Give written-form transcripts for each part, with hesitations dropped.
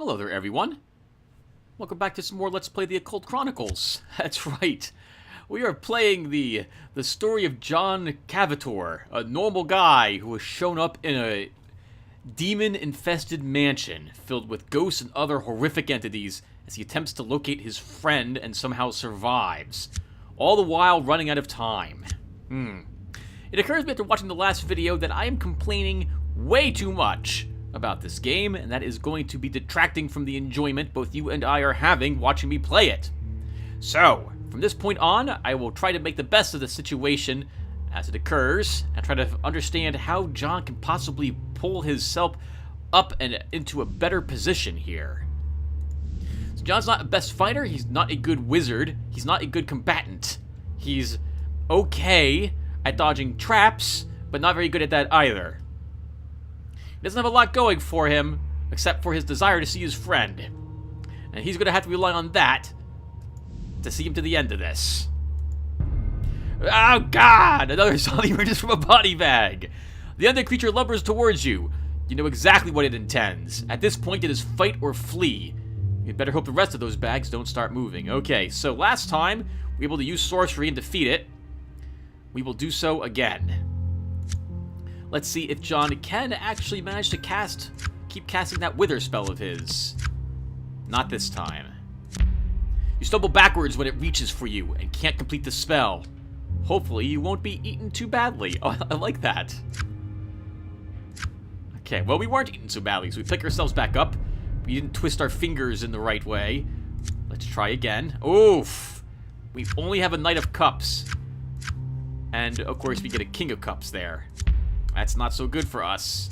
Hello there, everyone. Welcome back to some more Let's Play the Occult Chronicles. That's right. We are playing the story of John Cavator, a normal guy who has shown up in a demon-infested mansion filled with ghosts and other horrific entities as he attempts to locate his friend and somehow survives, all the while running out of time. It occurs to me after watching the last video that I am complaining way too much about this game, and that is going to be detracting from the enjoyment both you and I are having watching me play it. So, from this point on, I will try to make the best of the situation as it occurs, and try to understand how John can possibly pull himself up and into a better position here. So John's not a best fighter, he's not a good wizard, he's not a good combatant. He's okay at dodging traps, but not very good at that either. He doesn't have a lot going for him, except for his desire to see his friend. And he's going to have to rely on that to see him to the end of this. Oh god! Another zombie emerges from a body bag! The undead creature lumbers towards you. You know exactly what it intends. At this point, it is fight or flee. You'd better hope the rest of those bags don't start moving. Okay, so last time, we were able to use sorcery and defeat it. We will do so again. Let's see if John can actually manage to keep casting that wither spell of his. Not this time. You stumble backwards when it reaches for you and can't complete the spell. Hopefully you won't be eaten too badly. Oh, I like that. Okay, well, we weren't eaten so badly, so we pick ourselves back up. We didn't twist our fingers in the right way. Let's try again. Oof! We only have a Knight of Cups. And, of course, we get a King of Cups there. That's not so good for us.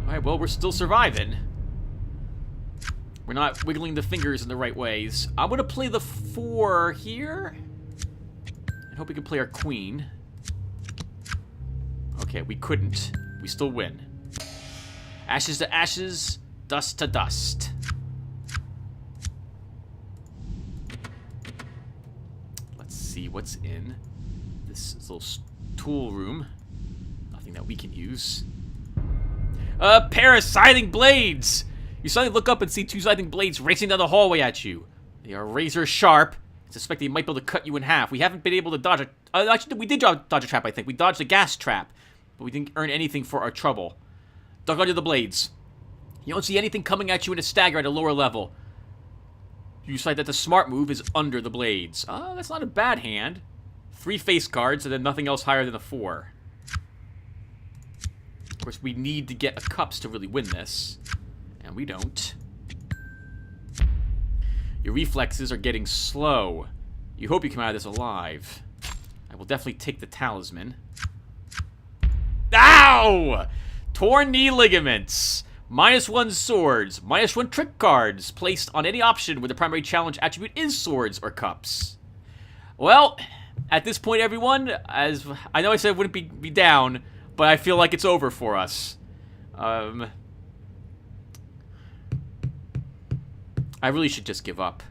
Alright, well, we're still surviving. We're not wiggling the fingers in the right ways. I'm going to play the 4 here. I hope we can play our queen. Okay, we couldn't. We still win. Ashes to ashes, dust to dust. Let's see what's in this little tool room. Nothing that we can use. A pair of scything blades! You suddenly look up and see 2 scything blades racing down the hallway at you. They are razor sharp. I suspect they might be able to cut you in half. We haven't been able to dodge a... actually, we did dodge a trap, I think. We dodged a gas trap, but we didn't earn anything for our trouble. Duck under the blades. You don't see anything coming at you in a stagger at a lower level. You decide that the smart move is under the blades. That's not a bad hand. 3 face cards, and then nothing else higher than a 4. Of course, we need to get a cups to really win this. And we don't. Your reflexes are getting slow. You hope you come out of this alive. I will definitely take the talisman. Ow! Torn knee ligaments. -1 swords. -1 trick cards placed on any option where the primary challenge attribute is swords or cups. Well, at this point, everyone, as I know I said I wouldn't be down, but I feel like it's over for us. I really should just give up.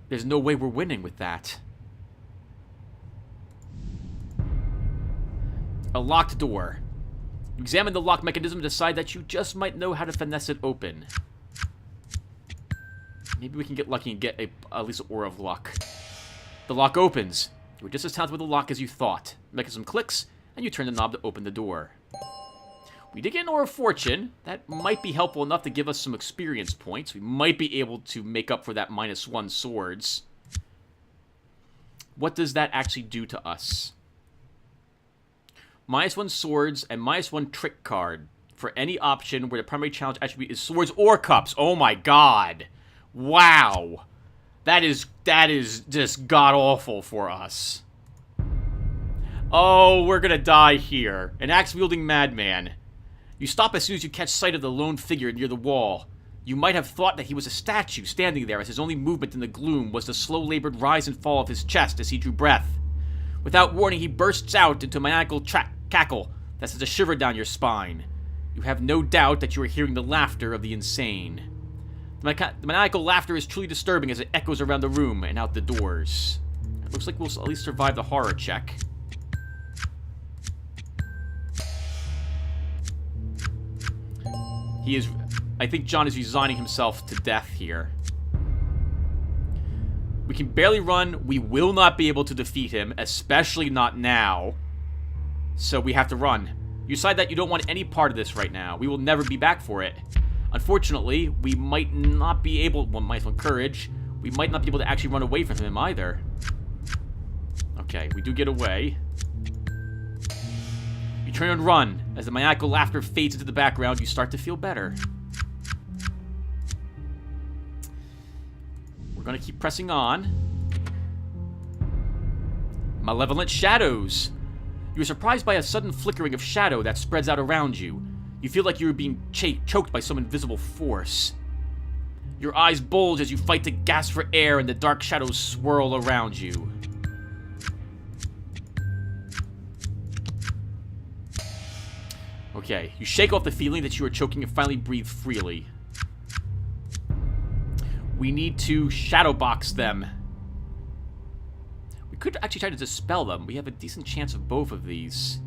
There's no way we're winning with that. A locked door. You examine the lock mechanism and decide that you just might know how to finesse it open. Maybe we can get lucky and get at least an aura of luck. The lock opens. You were just as talented with the lock as you thought. The mechanism clicks, and you turn the knob to open the door. We did get an aura of fortune. That might be helpful enough to give us some experience points. We might be able to make up for that -1 swords. What does that actually do to us? -1 swords and -1 trick card for any option where the primary challenge attribute is swords or cups. Oh my god. Wow. That is just god-awful for us. Oh, we're gonna die here. An axe-wielding madman. You stop as soon as you catch sight of the lone figure near the wall. You might have thought that he was a statue standing there as his only movement in the gloom was the slow-labored rise and fall of his chest as he drew breath. Without warning, he bursts out into a maniacal cackle that sends a shiver down your spine. You have no doubt that you are hearing the laughter of the insane. The maniacal laughter is truly disturbing as it echoes around the room and out the doors. It looks like we'll at least survive the horror check. He is I think John is resigning himself to death here. We can barely run. We will not be able to defeat him, especially not now. So we have to run. You decide that you don't want any part of this right now. We will never be back for it. Unfortunately, we might not be able... Well, might want courage. We might not be able to actually run away from him either. Okay, we do get away. You turn and run. As the maniacal laughter fades into the background, you start to feel better. We're gonna keep pressing on. Malevolent shadows. You are surprised by a sudden flickering of shadow that spreads out around you. You feel like you are being choked by some invisible force. Your eyes bulge as you fight to gasp for air and the dark shadows swirl around you. Okay, you shake off the feeling that you are choking and finally breathe freely. We need to shadow box them. We could actually try to dispel them. We have a decent chance of both of these.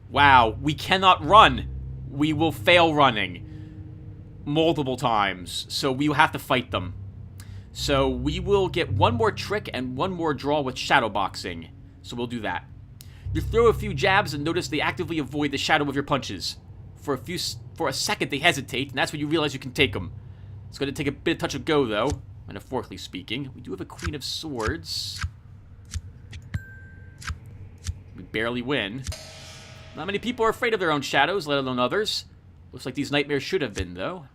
Wow, we cannot run. We will fail running multiple times, so we will have to fight them. So we will get one more trick and one more draw with shadow boxing. So we'll do that. You throw a few jabs and notice they actively avoid the shadow of your punches. For a second they hesitate, and that's when you realize you can take them. It's going to take a bit of touch and go, though, metaphorically speaking. We do have a Queen of Swords. We barely win. Not many people are afraid of their own shadows, let alone others. Looks like these nightmares should have been, though.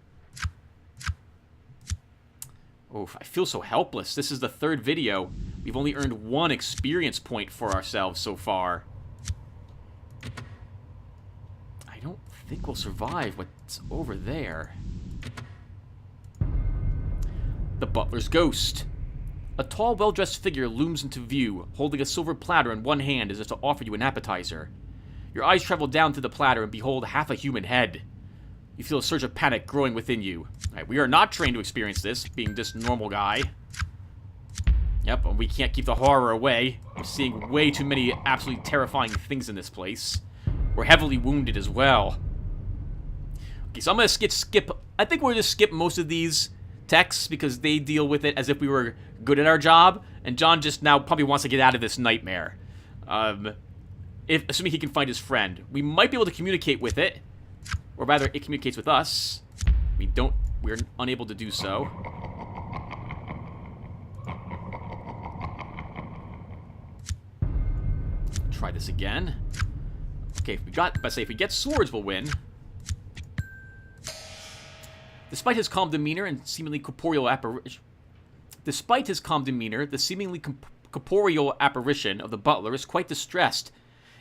Oh, I feel so helpless. This is the third video. We've only earned 1 experience point for ourselves so far. I don't think we'll survive what's over there. The butler's ghost. A tall, well-dressed figure looms into view, holding a silver platter in one hand as if to offer you an appetizer. Your eyes travel down to the platter and behold half a human head. You feel a surge of panic growing within you. Right, we are not trained to experience this, being this normal guy. Yep, and we can't keep the horror away. We're seeing way too many absolutely terrifying things in this place. We're heavily wounded as well. Okay, so I'm going to skip... I think we're going to skip most of these texts because they deal with it as if we were good at our job. And John just now probably wants to get out of this nightmare. Assuming he can find his friend. We might be able to communicate with it. Or rather, it communicates with us. We're unable to do so. Try this again. Okay, if we get swords, we'll win. Despite his calm demeanor and seemingly corporeal apparition... Despite his calm demeanor, the seemingly corporeal apparition of the butler is quite distressed.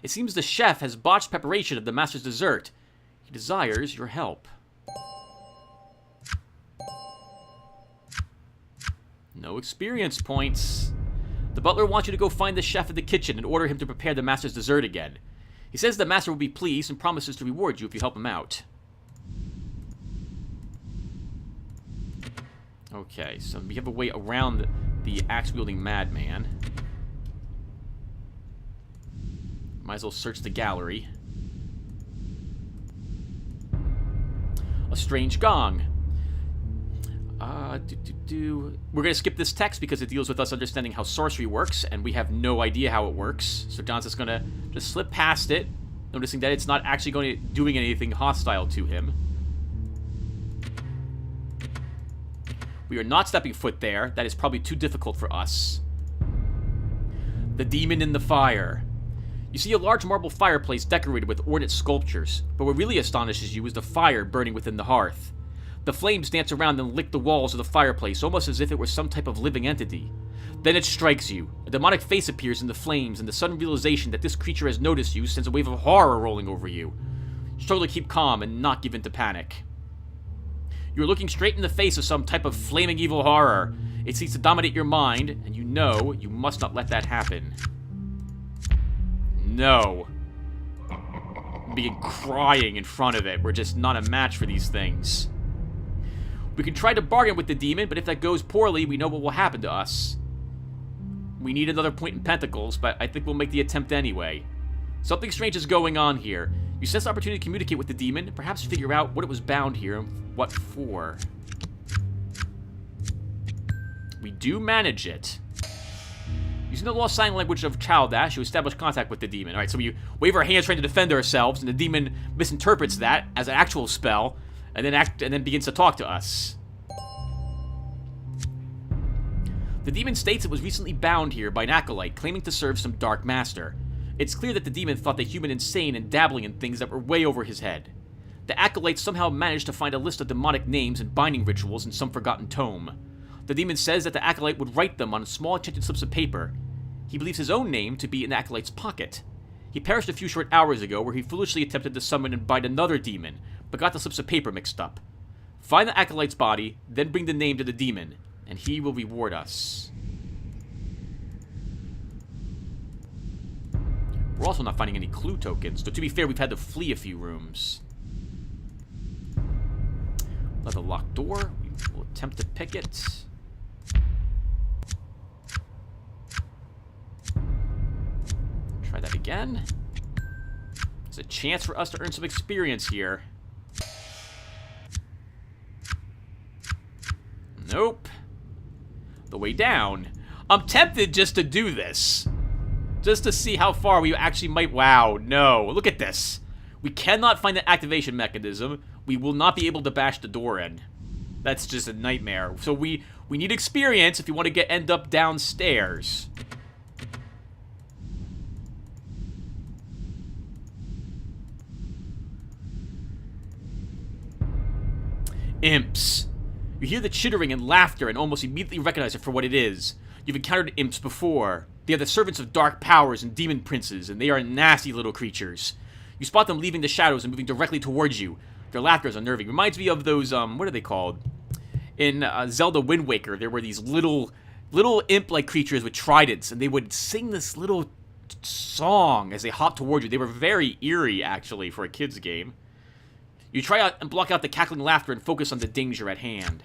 It seems the chef has botched preparation of the master's dessert. He desires your help. No experience points. The butler wants you to go find the chef in the kitchen and order him to prepare the master's dessert again. He says the master will be pleased and promises to reward you if you help him out. Okay, so we have a way around the axe-wielding madman. Might as well search the gallery. A strange gong. We're going to skip this text because it deals with us understanding how sorcery works, and we have no idea how it works. So John's just going to just slip past it, noticing that it's not actually doing anything hostile to him. We are not stepping foot there. That is probably too difficult for us. The demon in the fire. You see a large marble fireplace decorated with ornate sculptures, but what really astonishes you is the fire burning within the hearth. The flames dance around and lick the walls of the fireplace, almost as if it were some type of living entity. Then it strikes you. A demonic face appears in the flames, and the sudden realization that this creature has noticed you sends a wave of horror rolling over you. You struggle to keep calm and not give in to panic. You're looking straight in the face of some type of flaming evil horror. It seeks to dominate your mind, and you know you must not let that happen. No. Begin crying in front of it. We're just not a match for these things. We can try to bargain with the demon, but if that goes poorly, we know what will happen to us. We need another point in pentacles, but I think we'll make the attempt anyway. Something strange is going on here. You sense the opportunity to communicate with the demon, perhaps figure out what it was bound here and what for. We do manage it. Using the lost sign language of Childash, you establish contact with the demon. Alright, so we wave our hands trying to defend ourselves, and the demon misinterprets that as an actual spell, and then begins to talk to us. The demon states it was recently bound here by an acolyte, claiming to serve some dark master. It's clear that the demon thought the human insane and dabbling in things that were way over his head. The acolyte somehow managed to find a list of demonic names and binding rituals in some forgotten tome. The demon says that the acolyte would write them on small enchanted slips of paper. He believes his own name to be in the acolyte's pocket. He perished a few short hours ago where he foolishly attempted to summon and bind another demon, but got the slips of paper mixed up. Find the acolyte's body, then bring the name to the demon, and he will reward us. We're also not finding any clue tokens, though to be fair, we've had to flee a few rooms. Another locked door. We will attempt to pick it. Try that again. There's a chance for us to earn some experience here. Nope. The way down. I'm tempted just to do this. Just to see how far we actually might... Wow, no. Look at this. We cannot find the activation mechanism. We will not be able to bash the door in. That's just a nightmare. So we need experience if you want to end up downstairs. Imps. You hear the chittering and laughter and almost immediately recognize it for what it is. You've encountered imps before. They are the servants of dark powers and demon princes, and they are nasty little creatures. You spot them leaving the shadows and moving directly towards you. Their laughter is unnerving. Reminds me of those, what are they called? In Zelda Wind Waker, there were these little imp-like creatures with tridents, and they would sing this little song as they hopped towards you. They were very eerie, actually, for a kid's game. You try out and block out the cackling laughter and focus on the danger at hand.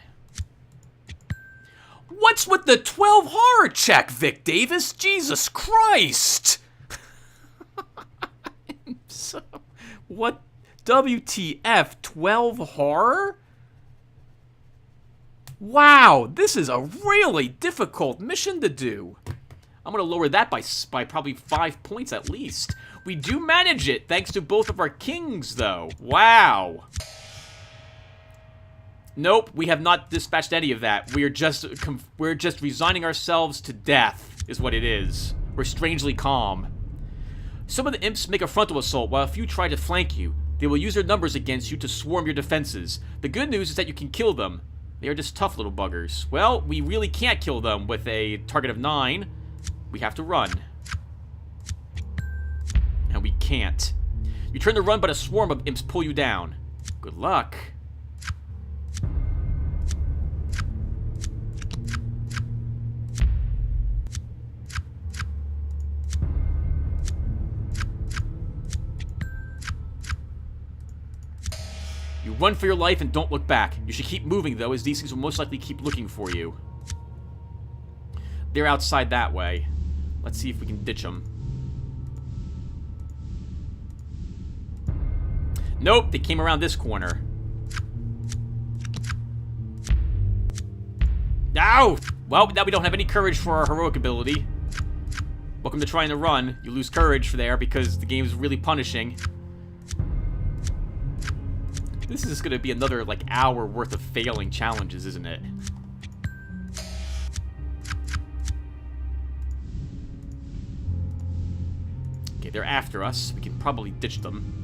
What's with the 12 horror check, Vic Davis? Jesus Christ! So, what? WTF? 12 horror? Wow, this is a really difficult mission to do. I'm going to lower that by probably 5 points at least. We do manage it, thanks to both of our kings, though. Wow. Nope, we have not dispatched any of that. We're just resigning ourselves to death, is what it is. We're strangely calm. Some of the imps make a frontal assault, while a few try to flank you. They will use their numbers against you to swarm your defenses. The good news is that you can kill them. They are just tough little buggers. Well, we really can't kill them with a target of 9. We have to run. And we can't. You turn to run, but a swarm of imps pull you down. Good luck. You run for your life and don't look back. You should keep moving, though, as these things will most likely keep looking for you. They're outside that way. Let's see if we can ditch them. Nope, they came around this corner. Ow! Well, now we don't have any courage for our heroic ability. Welcome to trying to run. You lose courage for there because the game is really punishing. This is going to be another, like, hour worth of failing challenges, isn't it? Okay, they're after us. We can probably ditch them.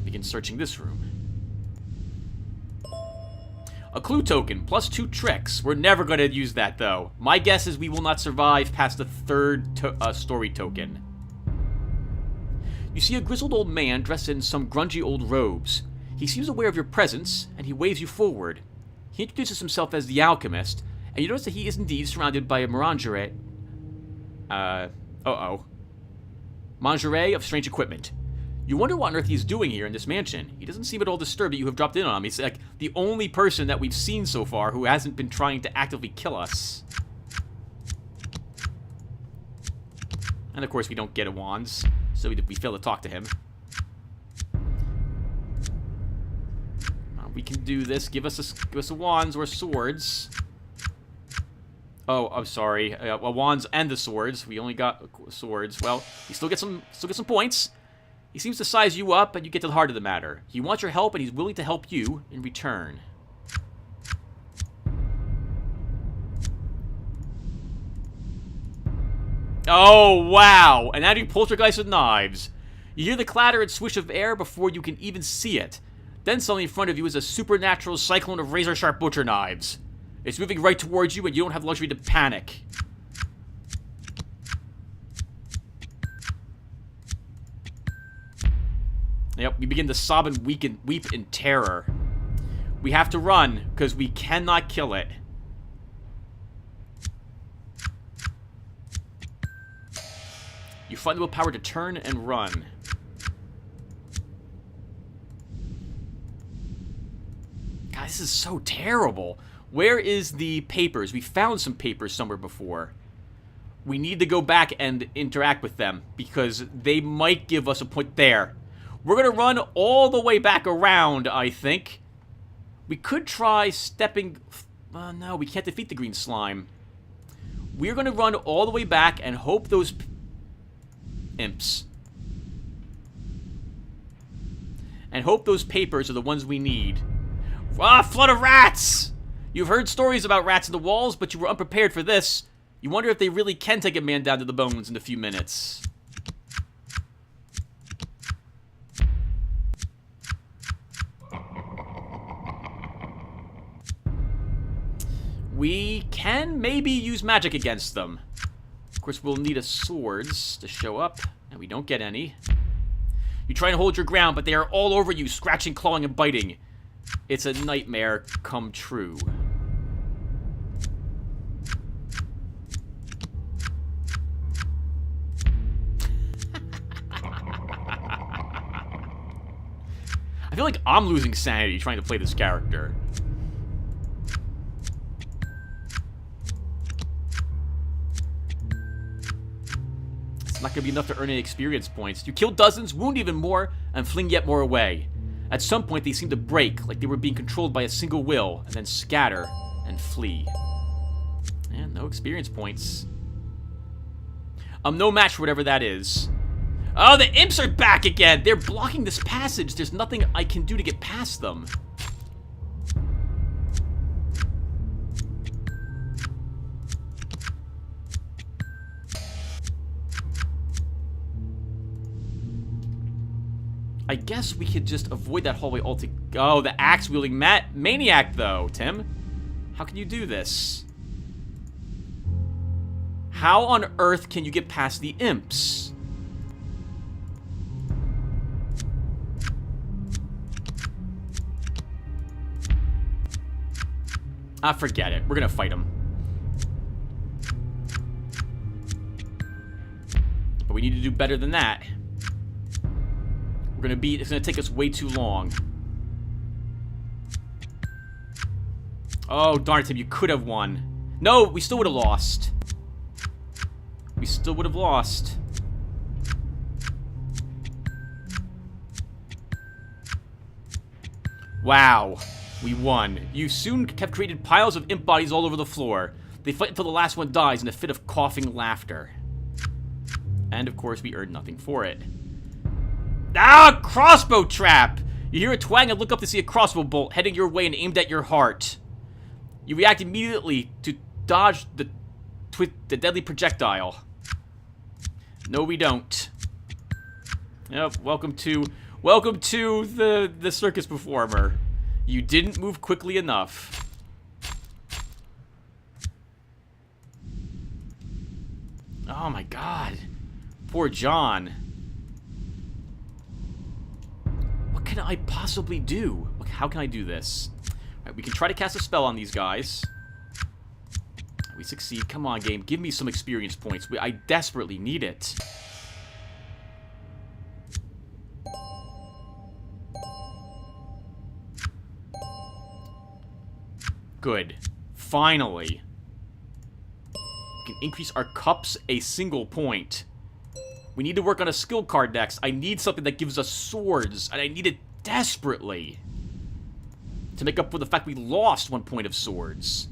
Begin searching this room. A clue token, plus 2 tricks. We're never going to use that, though. My guess is we will not survive past the 3rd story token. You see a grizzled old man dressed in some grungy old robes. He seems aware of your presence, and he waves you forward. He introduces himself as the alchemist, and you notice that he is indeed surrounded by a menagerie. Menagerie of strange equipment. You wonder what on earth he's doing here in this mansion. He doesn't seem at all disturbed that you have dropped in on him. He's like the only person that we've seen so far who hasn't been trying to actively kill us. And of course we don't get a wands, so we fail to talk to him. We can do this. Give us a wands or swords. Oh, I'm sorry. Well, wands and the swords. We only got swords. Well, you still get some points. He seems to size you up, and you get to the heart of the matter. He wants your help, and he's willing to help you in return. Oh, wow! And now you poltergeist with knives. You hear the clatter and swish of air before you can even see it. Then suddenly in front of you is a supernatural cyclone of razor-sharp butcher knives. It's moving right towards you, and you don't have the luxury to panic. Yep, we begin to sob and weep in terror. We have to run, because we cannot kill it. You find the willpower to turn and run. God, this is so terrible. Where is the papers? We found some papers somewhere before. We need to go back and interact with them, because they might give us a point there. We're going to run all the way back around, I think. We could try stepping... no, we can't defeat the green slime. We're going to run all the way back and hope those imps. And hope those papers are the ones we need. Ah, flood of rats! You've heard stories about rats in the walls, but you were unprepared for this. You wonder if they really can take a man down to the bones in a few minutes. We can maybe use magic against them. Of course, we'll need a swords to show up, and we don't get any. You try and hold your ground, but they are all over you, scratching, clawing, and biting. It's a nightmare come true. I feel like I'm losing sanity trying to play this character. It's not going to be enough to earn any experience points. You kill dozens, wound even more, and fling yet more away. At some point, they seem to break, like they were being controlled by a single will, and then scatter and flee. And no experience points. I'm no match for whatever that is. Oh, the imps are back again! They're blocking this passage. There's nothing I can do to get past them. I guess we could just avoid that hallway altogether. Oh, the axe-wielding maniac, though, Tim. How can you do this? How on earth can you get past the imps? Ah, forget it. We're gonna fight him. But we need to do better than that. We're gonna beat... It's gonna take us way too long. Oh, darn it, Tim. You could have won. No, we still would have lost. We still would have lost. Wow. We won. You soon kept creating piles of imp bodies all over the floor. They fight until the last one dies in a fit of coughing laughter. And, of course, we earned nothing for it. Ah! Crossbow trap! You hear a twang and look up to see a crossbow bolt heading your way and aimed at your heart. You react immediately to dodge the deadly projectile. No, we don't. Yep, welcome to the circus performer. You didn't move quickly enough. Oh my god. Poor John. What can I possibly do? How can I do this? Alright, we can try to cast a spell on these guys. We succeed. Come on, game. Give me some experience points. I desperately need it. Good. Finally. We can increase our cups a single point. We need to work on a skill card next. I need something that gives us swords, and I need it desperately to make up for the fact we lost 1 point of swords.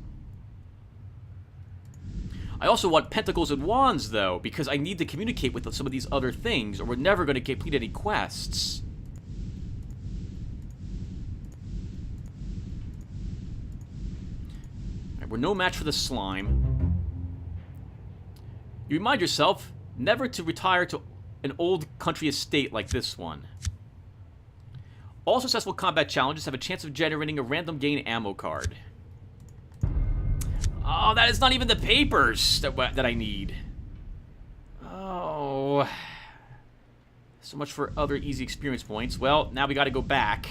I also want pentacles and wands, though, because I need to communicate with some of these other things, or we're never going to complete any quests. We're no match for the slime. You remind yourself never to retire to an old country estate like this one. All successful combat challenges have a chance of generating a random gain ammo card. Oh, that is not even the papers that I need. Oh. So much for other easy experience points. Well, now we gotta go back.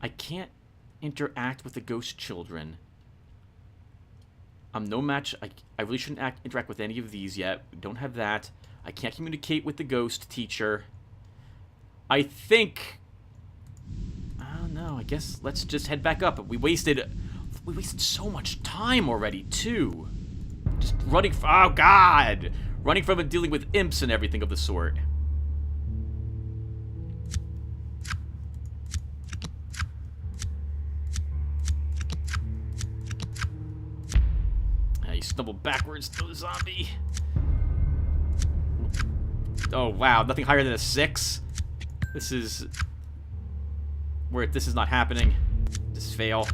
I can't interact with the ghost children. I'm no match. I really shouldn't interact with any of these yet. We don't have that. I can't communicate with the ghost teacher. I think... I don't know. I guess let's just head back up. We wasted so much time already, too. Just running... Oh, God! Running from and dealing with imps and everything of the sort. You stumble backwards to the zombie. Oh, wow. Nothing higher than a 6? This is... This is not happening. Just fail.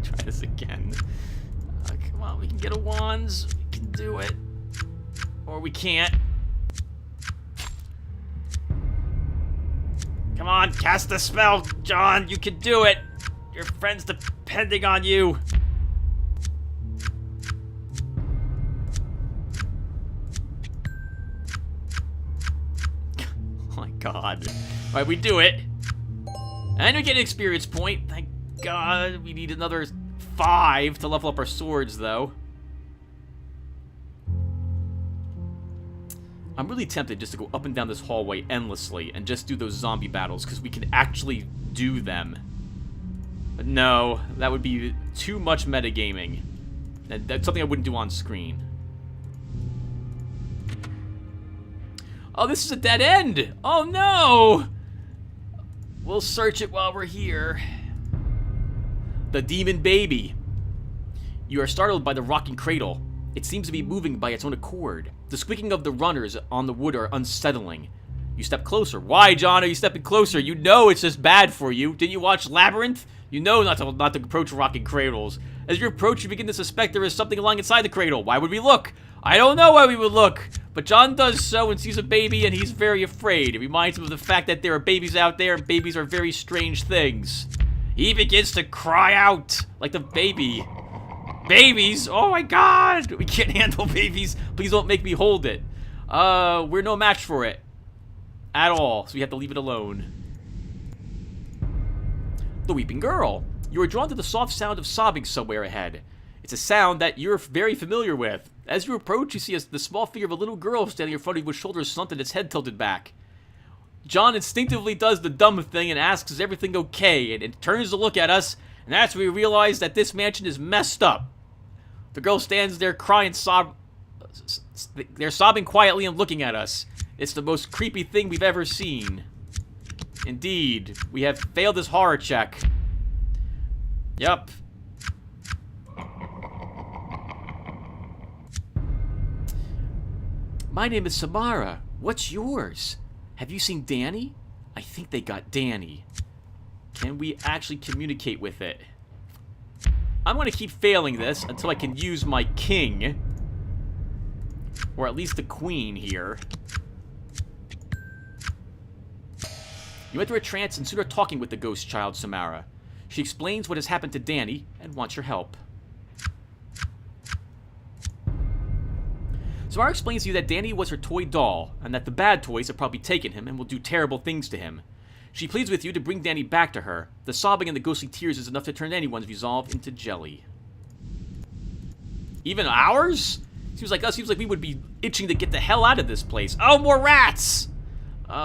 Try this again. Come on, we can get a wands. We can do it. Or we can't. Come on, cast a spell, John. You can do it. Your friend's depending on you. God. Alright, we do it. And we get an experience point. Thank God. We need another 5 to level up our swords, though. I'm really tempted just to go up and down this hallway endlessly and just do those zombie battles, because we can actually do them. But no, that would be too much metagaming. That's something I wouldn't do on screen. Oh, this is a dead end! Oh, no! We'll search it while we're here. The demon baby. You are startled by the rocking cradle. It seems to be moving by its own accord. The squeaking of the runners on the wood are unsettling. You step closer. Why, John, are you stepping closer? You know it's just bad for you. Didn't you watch Labyrinth? You know not to approach rocking cradles. As you approach, you begin to suspect there is something lying inside the cradle. Why would we look? I don't know why we would look, but John does so and sees a baby, and he's very afraid. It reminds him of the fact that there are babies out there, and babies are very strange things. He begins to cry out like the baby. Babies? Oh my God! We can't handle babies. Please don't make me hold it. We're no match for it. At all, so we have to leave it alone. The Weeping Girl. You are drawn to the soft sound of sobbing somewhere ahead. It's a sound that you're very familiar with. As you approach, you see the small figure of a little girl standing in front of you with shoulders slumped and its head tilted back. John instinctively does the dumb thing and asks, is everything okay? And it turns to look at us, and that's when we realize that this mansion is messed up. The girl stands there crying, they're sobbing quietly and looking at us. It's the most creepy thing we've ever seen. Indeed, we have failed this horror check. Yep. My name is Samara. What's yours? Have you seen Danny? I think they got Danny. Can we actually communicate with it? I'm going to keep failing this until I can use my king. Or at least the queen here. You enter a trance and soon are talking with the ghost child, Samara. She explains what has happened to Danny and wants your help. Samara explains to you that Danny was her toy doll, and that the bad toys have probably taken him and will do terrible things to him. She pleads with you to bring Danny back to her. The sobbing and the ghostly tears is enough to turn anyone's resolve into jelly. Even ours? Seems like us. Seems like we would be itching to get the hell out of this place. Oh, more rats!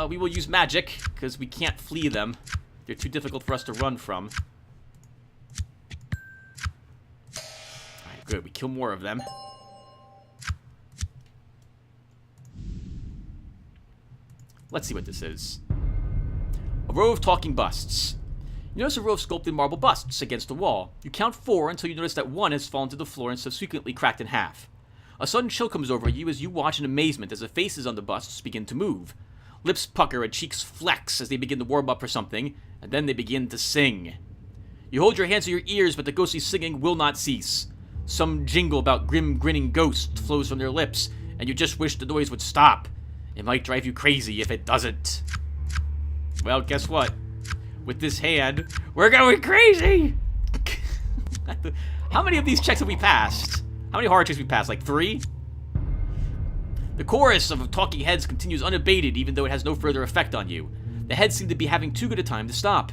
We will use magic, because we can't flee them. They're too difficult for us to run from. Alright, good. We kill more of them. Let's see what this is. A row of talking busts. You notice a row of sculpted marble busts against the wall. You count 4 until you notice that one has fallen to the floor and subsequently cracked in half. A sudden chill comes over you as you watch in amazement as the faces on the busts begin to move. Lips pucker and cheeks flex as they begin to warm up for something, and then they begin to sing. You hold your hands to your ears, but the ghostly singing will not cease. Some jingle about grim grinning ghosts flows from their lips, and you just wish the noise would stop. It might drive you crazy if it doesn't. Well, guess what? With this hand, we're going crazy! How many of these checks have we passed? How many horror checks have we passed? Like 3? The chorus of talking heads continues unabated, even though it has no further effect on you. The heads seem to be having too good a time to stop.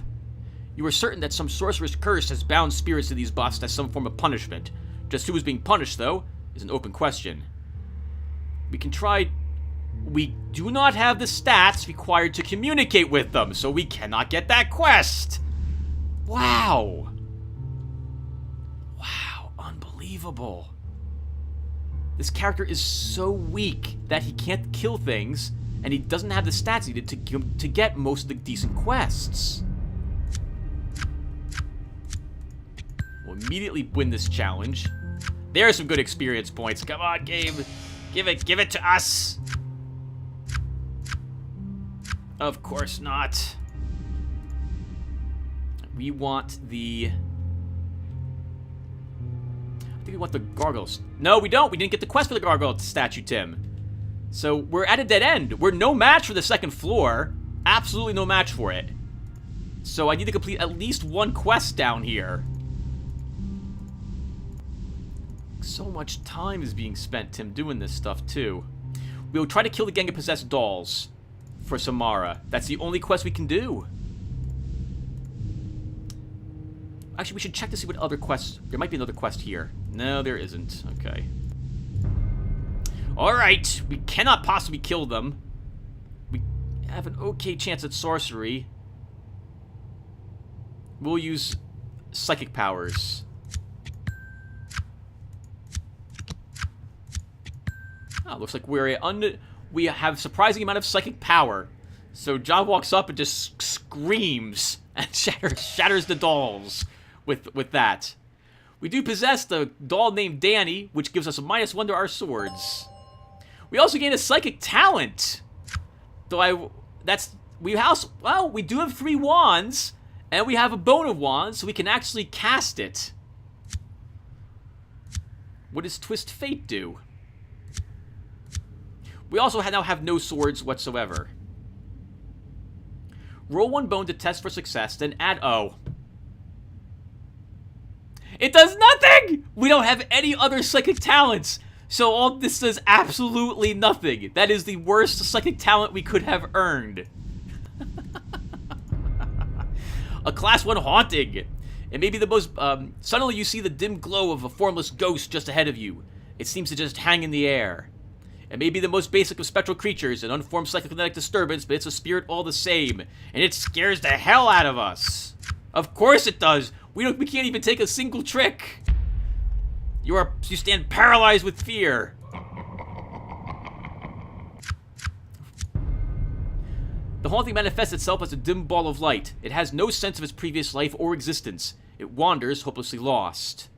You are certain that some sorcerer's curse has bound spirits to these busts as some form of punishment. Just who is being punished, though, is an open question. We can try... We do not have the stats required to communicate with them, so we cannot get that quest. Wow. Wow, unbelievable. This character is so weak that he can't kill things, and he doesn't have the stats needed to get most of the decent quests. We'll immediately win this challenge. There are some good experience points. Come on, game. Give it to us. Of course not. We want the... I think we want the gargoyles. No, we don't. We didn't get the quest for the gargoyle statue, Tim. So we're at a dead end. We're no match for the second floor. Absolutely no match for it. So I need to complete at least one quest down here. So much time is being spent, Tim, doing this stuff, too. We'll try to kill the gang of possessed dolls for Samara. That's the only quest we can do. Actually, we should check to see what other quests... There might be another quest here. No, there isn't. Okay. Alright. We cannot possibly kill them. We have an okay chance at sorcery. We'll use psychic powers. Oh, looks like we have surprising amount of psychic power. So John walks up and just screams and shatters the dolls with that. We do possess the doll named Danny, which gives us a -1 to our swords. We also gain a psychic talent. Though we do have 3 wands, and we have a bone of wands, so we can actually cast it. What does Twist Fate do? We also now have no swords whatsoever. Roll 1 bone to test for success, then add... Oh. It does nothing! We don't have any other psychic talents. So all this does absolutely nothing. That is the worst psychic talent we could have earned. A class 1 haunting. It may be the most... suddenly you see the dim glow of a formless ghost just ahead of you. It seems to just hang in the air. It may be the most basic of spectral creatures, an unformed psychokinetic disturbance, but it's a spirit all the same. And it scares the hell out of us. Of course it does. We can't even take a single trick. You stand paralyzed with fear. The haunting manifests itself as a dim ball of light. It has no sense of its previous life or existence. It wanders, hopelessly lost.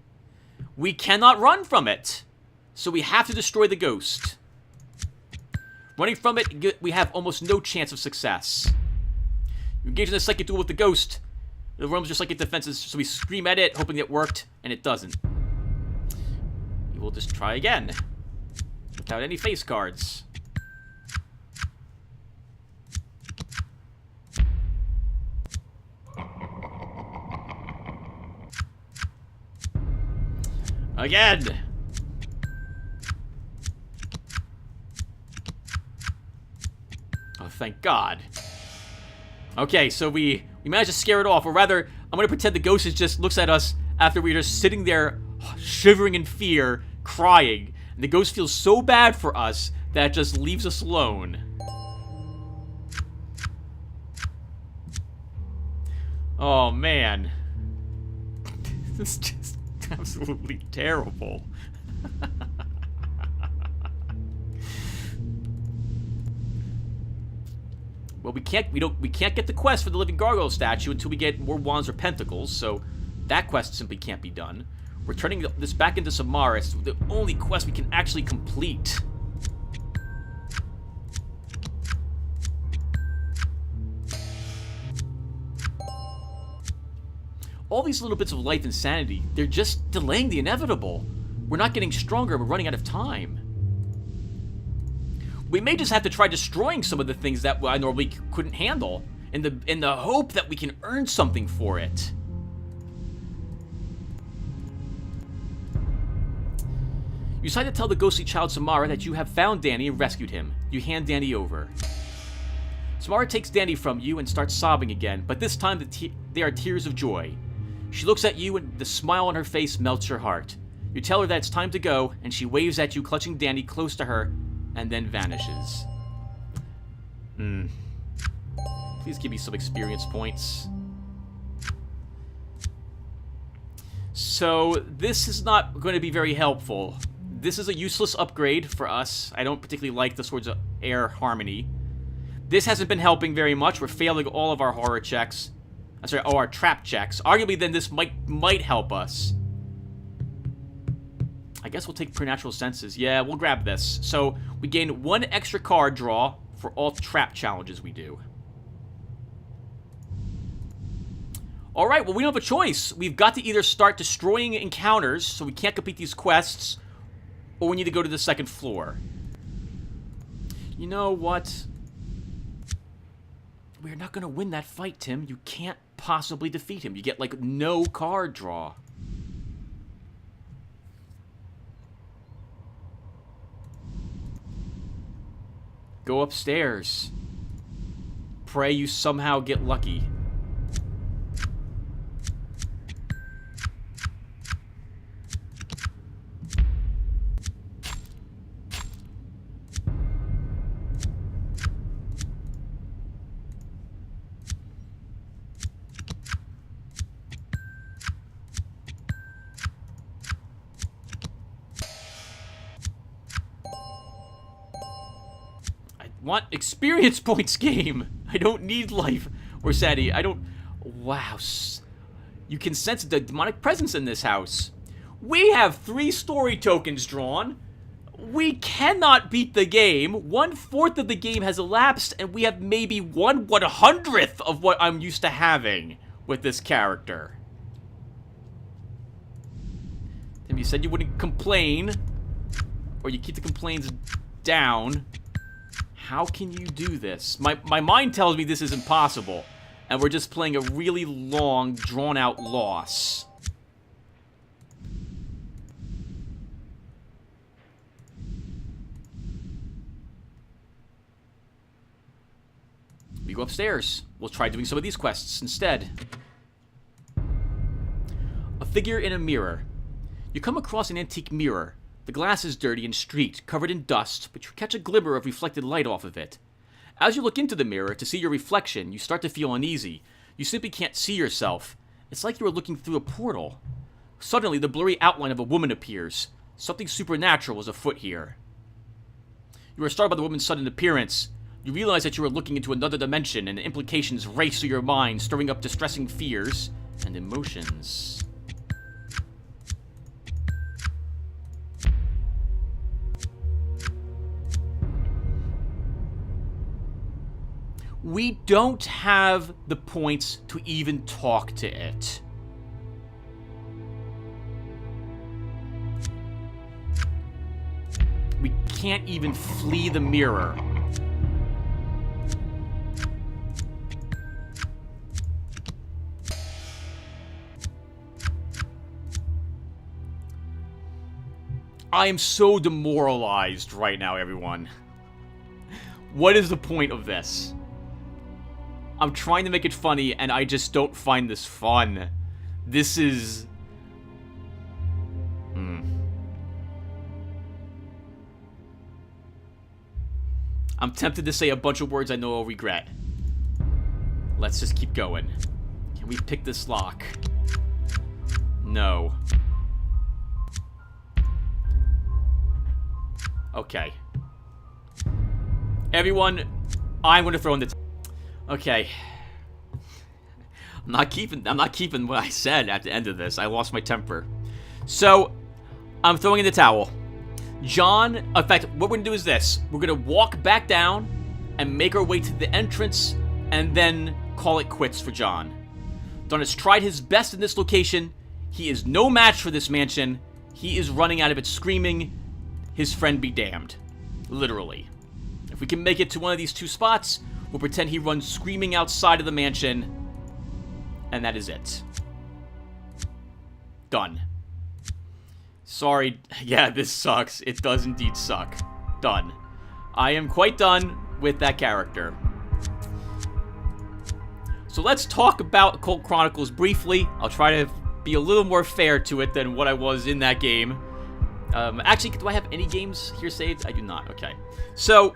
We cannot run from it. So we have to destroy the ghost. Running from it, we have almost no chance of success. You engage in a psychic duel with the ghost. It roams your psychic defenses, so we scream at it, hoping it worked, and it doesn't. We will just try again. Without any face cards. Again! Oh, thank God. Okay, so we managed to scare it off, or rather, I'm gonna pretend the ghost just looks at us after we're just sitting there, shivering in fear, crying. And the ghost feels so bad for us that it just leaves us alone. Oh, man. This is just absolutely terrible. Well, we can't get the quest for the living gargoyle statue until we get more wands or pentacles, so that quest simply can't be done. We're turning this back into Samara. It's the only quest we can actually complete. All these little bits of life and sanity, they're just delaying the inevitable. We're not getting stronger, we're running out of time. We may just have to try destroying some of the things that I normally couldn't handle, in the hope that we can earn something for it. You decide to tell the ghostly child Samara that you have found Danny and rescued him. You hand Danny over. Samara takes Danny from you and starts sobbing again, but this time they are tears of joy. She looks at you and the smile on her face melts your heart. You tell her that it's time to go, and she waves at you, clutching Danny close to her, and then vanishes. Please give me some experience points. So, this is not going to be very helpful. This is a useless upgrade for us. I don't particularly like the Swords of Air Harmony. This hasn't been helping very much. We're failing all of our horror checks. I'm sorry, our trap checks. Arguably, then this might help us. I guess we'll take Preternatural Senses. Yeah, we'll grab this. So, we gain 1 extra card draw for all trap challenges we do. Alright, well, we don't have a choice. We've got to either start destroying encounters, so we can't complete these quests, or we need to go to the 2nd floor. You know what? We're not going to win that fight, Tim. You can't possibly defeat him. You get, like, no card draw. Go upstairs. Pray you somehow get lucky. Want experience points, game. I don't need life or sanity. I don't... Wow. You can sense the demonic presence in this house. We have 3 story tokens drawn. We cannot beat the game. 1/4 of the game has elapsed, and we have maybe 1/100th of what I'm used to having with this character. Tim, you said you wouldn't complain, or you keep the complaints down. How can you do this? My mind tells me this is impossible, and we're just playing a really long, drawn-out loss. We go upstairs. We'll try doing some of these quests instead. A figure in a mirror. You come across an antique mirror. The glass is dirty and streaked, covered in dust, but you catch a glimmer of reflected light off of it. As you look into the mirror to see your reflection, you start to feel uneasy. You simply can't see yourself. It's like you are looking through a portal. Suddenly, the blurry outline of a woman appears. Something supernatural is afoot here. You are startled by the woman's sudden appearance. You realize that you are looking into another dimension, and the implications race through your mind, stirring up distressing fears and emotions. We don't have the points to even talk to it. We can't even flee the mirror. I am so demoralized right now, everyone. What is the point of this? I'm trying to make it funny, and I just don't find this fun. This is... I'm tempted to say a bunch of words I know I'll regret. Let's just keep going. Can we pick this lock? No. Okay. Everyone, I'm gonna throw in the... Okay. I'm not keeping what I said at the end of this. I lost my temper. So, I'm throwing in the towel. John, in fact, what we're gonna do is this. We're gonna walk back down and make our way to the entrance and then call it quits for John. John has tried his best in this location. He is no match for this mansion. He is running out of it screaming, his friend be damned. Literally. If we can make it to one of these two spots, we'll pretend he runs screaming outside of the mansion. And that is it. Done. Sorry. Yeah, this sucks. It does indeed suck. Done. I am quite done with that character. So let's talk about Occult Chronicles briefly. I'll try to be a little more fair to it than what I was in that game. Actually, do I have any games here saved? I do not. Okay. So,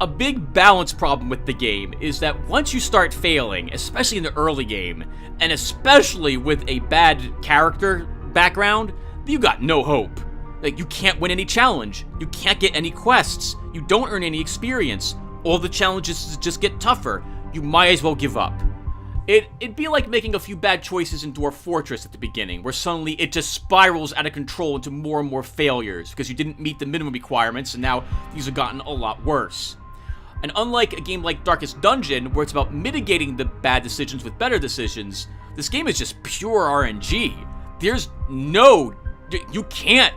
a big balance problem with the game is that once you start failing, especially in the early game, and especially with a bad character background, you got no hope. Like, you can't win any challenge. You can't get any quests. You don't earn any experience. All the challenges just get tougher. You might as well give up. It'd be like making a few bad choices in Dwarf Fortress at the beginning, where suddenly it just spirals out of control into more and more failures, because you didn't meet the minimum requirements, and now these have gotten a lot worse. And unlike a game like Darkest Dungeon, where it's about mitigating the bad decisions with better decisions, this game is just pure RNG. There's no... You can't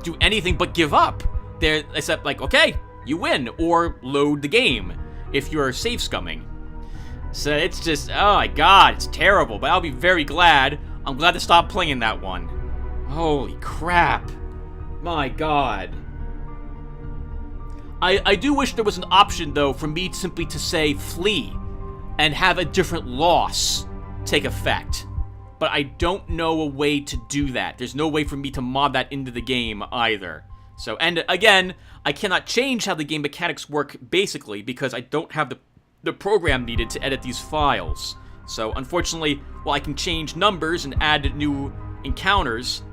do anything but give up. Except, like, okay, you win, or load the game, if you're save scumming. So it's just, oh my god, it's terrible, but I'll be very glad. I'm glad to stop playing that one. Holy crap. My god. I do wish there was an option, though, for me simply to say flee and have a different loss take effect. But I don't know a way to do that. There's no way for me to mod that into the game either. So, and again, I cannot change how the game mechanics work basically because I don't have the program needed to edit these files. So, unfortunately, while I can change numbers and add new encounters,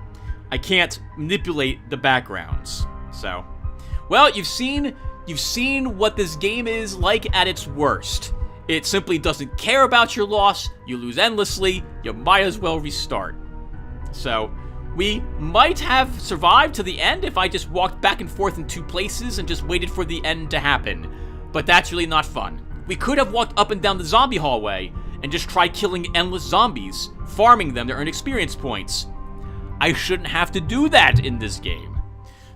I can't manipulate the backgrounds. So, well, you've seen what this game is like at its worst. It simply doesn't care about your loss, you lose endlessly, you might as well restart. So, we might have survived to the end if I just walked back and forth in two places and just waited for the end to happen. But that's really not fun. We could have walked up and down the zombie hallway and just tried killing endless zombies, farming them to earn experience points. I shouldn't have to do that in this game.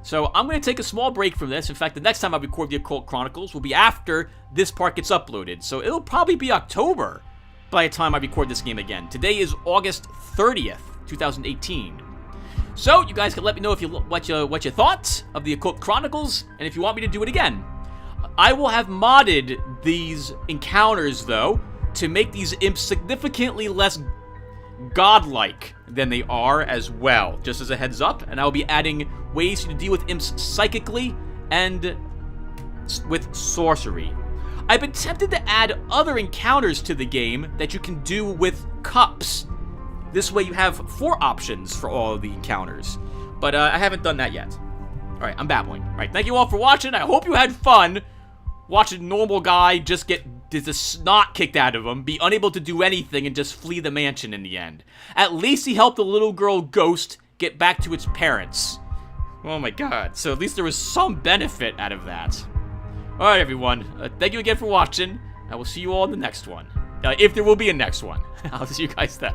So I'm going to take a small break from this. In fact, the next time I record the Occult Chronicles will be after this part gets uploaded. So it'll probably be October by the time I record this game again. Today is August 30th, 2018. So you guys can let me know what you thought of the Occult Chronicles, and if you want me to do it again. I will have modded these encounters, though, to make these imps significantly less godlike than they are as well, just as a heads up, and I'll be adding ways to deal with imps psychically and with sorcery. I've been tempted to add other encounters to the game that you can do with cups. This way you have 4 options for all of the encounters, but I haven't done that yet. Alright, I'm babbling. Alright, thank you all for watching. I hope you had fun watching a normal guy just get the snot kicked out of him, be unable to do anything, and just flee the mansion in the end. At least he helped the little girl ghost get back to its parents. Oh my god. So at least there was some benefit out of that. Alright, everyone. Thank you again for watching. I will see you all in the next one. If there will be a next one. I'll see you guys then.